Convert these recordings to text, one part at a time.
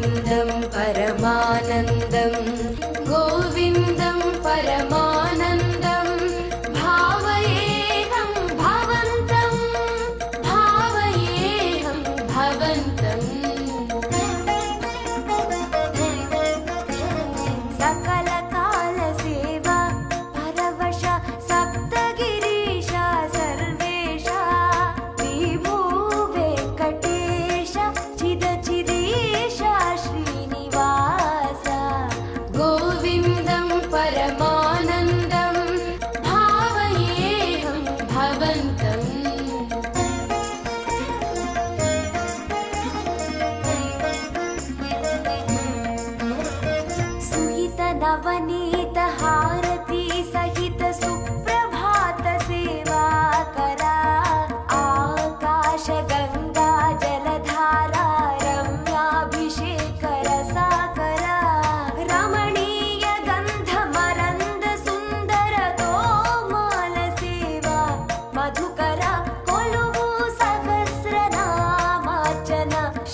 गोविन्दं परमानन्दं गोविन्दं परमानन्दं भावयेऽहं भवन्तं भावयेऽहं भवन्तम् सकलकाल सेवा परवश सप्तगिरीश सर्वेश विभो वेङ्कटेश चिदचिदेश श्रीनिवास गोविन्दं परमानन्दं भावयेऽहं भवन्तम् नवनीत हारती सहित सुप्रभात सेवा करा आकाश गंगा जलधारा रम्याभिषेक रसाकरा रमणीय गंध मरंद सुंदर तोमाल सेवा मधुकरा कोलुवु सहस्रनामार्चन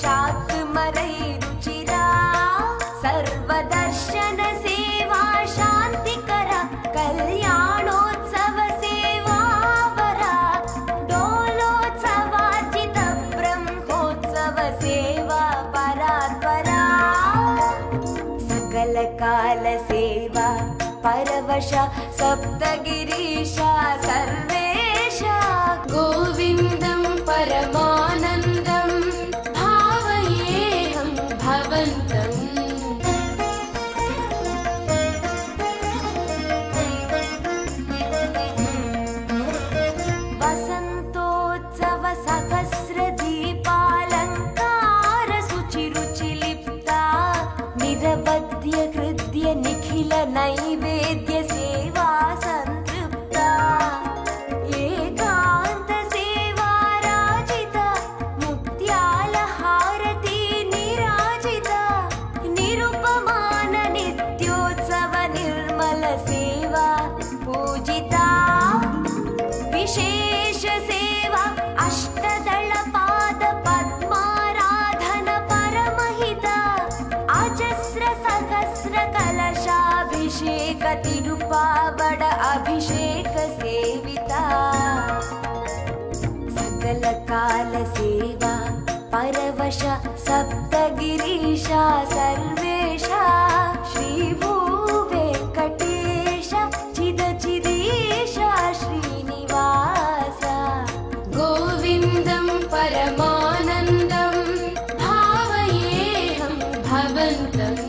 शाक्मरै रुचिरा सर्वदर्शन सेवा शांतिकर कल्याणोत्सव सेवा वरा डोलोत्सवार्जित ब्रह्मोत्सव सेवा परात्परा सकल काल सेवा परवश सप्तगिरीश सर्वेश गोविन्दं परमानन्दं भावयेऽहं भवन्तम् वसन्तोत्सव सहस्रदीपालङ्कार शुचिरुचिलिप्ता निरवध्य हृद्य निखिल नैवेद्य सेवा सन्तृप्ता एकान्त सेवा राजिता मुक्त्याल हारती निराजिता निरुपमान नित्योत्सव निर्मल सेवा पूजिता विशेष सेवा अष्टदल पाद पद्माराधन परमहिता अजस्र सहस्र कलशाभिषेक तिरुपावड अभिषेक सेविता सकल काल सेवा परवश सप्तगिरीश सर्वेश श्रीभू वेङ्कटेश चिदचिदेश श्रीनिवास गोविन्दं परमानन्दं भावयेऽहं भवन्तम्